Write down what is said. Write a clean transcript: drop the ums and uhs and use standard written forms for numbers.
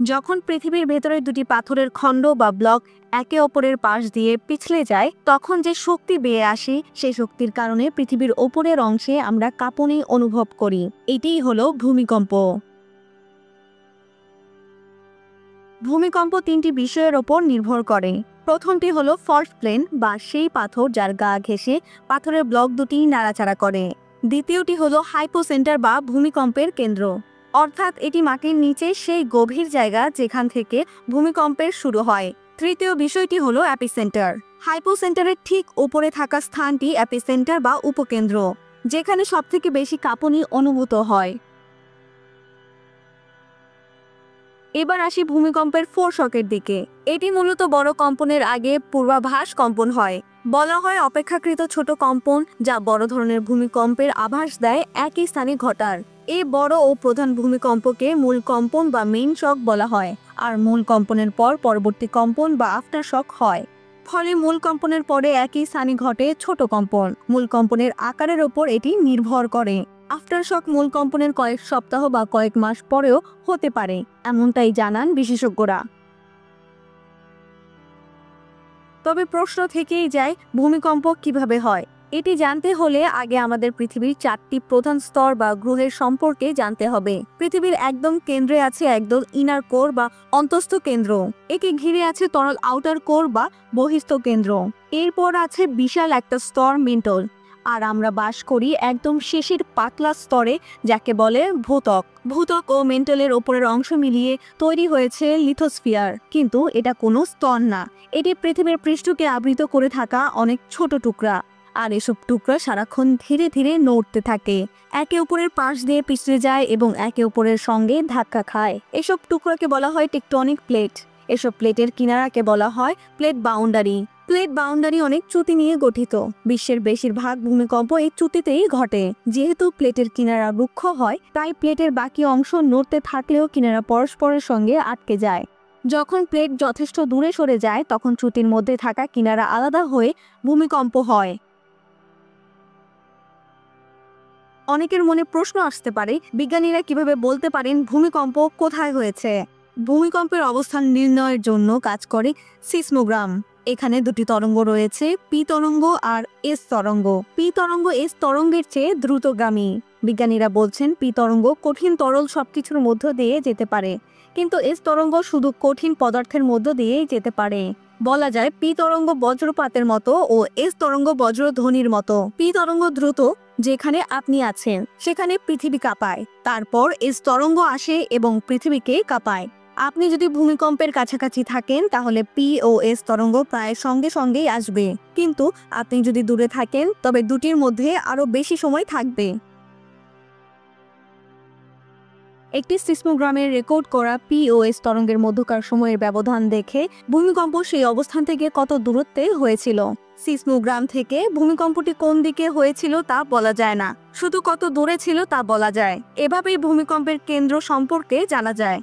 যখন পৃথিবীর ভেতরে দুটি পাথরের খণ্ড বা ব্লক একে অপরের পাশ দিয়ে পিছলে যায় তখন যে শক্তি বেয়ে আসে সেই শক্তির কারণে পৃথিবীর ওপরের অংশে আমরা কাঁপুনি অনুভব করি। এটিই হলো ভূমিকম্প। ভূমিকম্প তিনটি বিষয়ের ওপর নির্ভর করে। প্রথমটি হলো ফল্ট প্লেন বা সেই পাথর যার গা ঘেঁষে পাথরের ব্লক দুটি নাড়াচাড়া করে। দ্বিতীয়টি হলো হাইপোসেন্টার বা ভূমিকম্পের কেন্দ্র, অর্থাৎ এটি মাটির নিচে সেই গভীর জায়গা যেখান থেকে ভূমিকম্পের শুরু হয়। তৃতীয় বিষয়টি হলো অ্যাপিসেন্টার। হাইপোসেন্টারের ঠিক উপরে থাকা স্থানটি অ্যাপিসেন্টার বা উপকেন্দ্র, যেখানে সবথেকে বেশি কাঁপুনি অনুভূত হয়। এবার আসি ভূমিকম্পের ফোরশকের দিকে। এটি মূলত বড় কম্পনের আগে পূর্বাভাস কম্পন হয়। বলা হয় অপেক্ষাকৃত ছোট কম্পন যা বড় ধরনের ভূমিকম্পের আভাস দেয় একই স্থানে ঘটার। এই বড় ও প্রধান ভূমিকম্পকে মূল কম্পন বা মেইন শক বলা হয়, আর মূল কম্পনের পর পরবর্তী কম্পন বা আফটার শক হয়। ফলে মূল কম্পনের পরে একই স্থানে ঘটে ছোট কম্পন। মূল কম্পনের আকারের ওপর এটি নির্ভর করে। আফটার শক মূল কম্পনের কয়েক সপ্তাহ বা কয়েক মাস পরেও হতে পারে, এমনটাই জানান বিশেষজ্ঞরা। তবে প্রশ্ন থেকেই যায়, ভূমিকম্প কিভাবে হয়? এটি জানতে হলে আগে আমাদের পৃথিবীর 4টি প্রধান স্তর বা গ্রহের সম্পর্কে জানতে হবে। পৃথিবীর একদম কেন্দ্রে আছে একদল ইনার কোর বা অন্তস্থ কেন্দ্র। একে ঘিরে আছে তরল আউটার কোর বা বহিস্থ কেন্দ্র। এরপর আছে বিশাল একটা স্তর মেন্টল। আর আমরা বাস করি একদম শেষের পাতলা স্তরে, যাকে বলে ভূত্বক। ভূত্বক ও মেন্টলের ওপরের অংশ মিলিয়ে তৈরি হয়েছে লিথোস্ফিয়ার, কিন্তু এটা কোনো স্তর না। এটি পৃথিবীর পৃষ্ঠকে আবৃত করে থাকা অনেক ছোট টুকরা, আর এসব টুকরা সারাক্ষণ ধীরে ধীরে নড়তে থাকে, একে অপরের পাশ দিয়ে পিছলে যায় এবং একে অপরের সঙ্গে ধাক্কা খায়। এসব টুকরাকে বলা হয় টেকটনিক প্লেট। এসব প্লেটের কিনারাকে বলা হয় প্লেট বাউন্ডারি। প্লেট বাউন্ডারি অনেক চ্যুতি নিয়ে গঠিত। বিশ্বের বেশিরভাগ ভূমিকম্প এই চ্যুতিতেই ঘটে। যেহেতু প্লেটের কিনারা রুক্ষ হয়, তাই প্লেটের বাকি অংশ নড়তে থাকলেও কিনারা পরস্পরের সঙ্গে আটকে যায়। যখন প্লেট যথেষ্ট দূরে সরে যায় তখন চ্যুতির মধ্যে থাকা কিনারা আলাদা হয়ে ভূমিকম্প হয়। অনেকের মনে প্রশ্ন আসতে পারে, বিজ্ঞানীরা কিভাবে বলতে পারেন ভূমিকম্প কোথায় হয়েছে? ভূমিকম্পের অবস্থান নির্ণয়ের জন্য কাজ করে সিসমোগ্রাম। এখানে দুটি তরঙ্গ রয়েছে, পি তরঙ্গ আর এস তরঙ্গ। পি তরঙ্গ এস তরঙ্গের চেয়ে দ্রুতগামী। বিজ্ঞানীরা বলছেন পি তরঙ্গ কঠিন তরল সবকিছুর মধ্য দিয়ে যেতে পারে, কিন্তু এস তরঙ্গ শুধু কঠিন পদার্থের মধ্য দিয়েই যেতে পারে। বলা যায় পি তরঙ্গ বজ্রপাতের মতো ও এস তরঙ্গ বজ্রধ্বনির মতো। পি তরঙ্গ দ্রুত, যেখানে আপনি আছেন সেখানে পৃথিবী কাঁপায়। তারপর এস তরঙ্গ আসে এবং পৃথিবীকে কাঁপায়। আপনি যদি ভূমিকম্পের কাছাকাছি থাকেন তাহলে পি ও এস তরঙ্গ প্রায় সঙ্গে সঙ্গেই আসবে, কিন্তু আপনি যদি দূরে থাকেন তবে দুটির মধ্যে আরো বেশি সময় থাকবে। একটি সিসমোগ্রামের রেকর্ড করা পি ও এস তরঙ্গের মধ্যকার সময়ের ব্যবধান দেখে ভূমিকম্প সেই অবস্থান থেকে কত দূরত্বে হয়েছিল। সিসমোগ্রাম থেকে ভূমিকম্পটি কোন দিকে হয়েছিল তা বলা যায় না, শুধু কত দূরে ছিল তা বলা যায়। এভাবেই ভূমিকম্পের কেন্দ্র সম্পর্কে জানা যায়।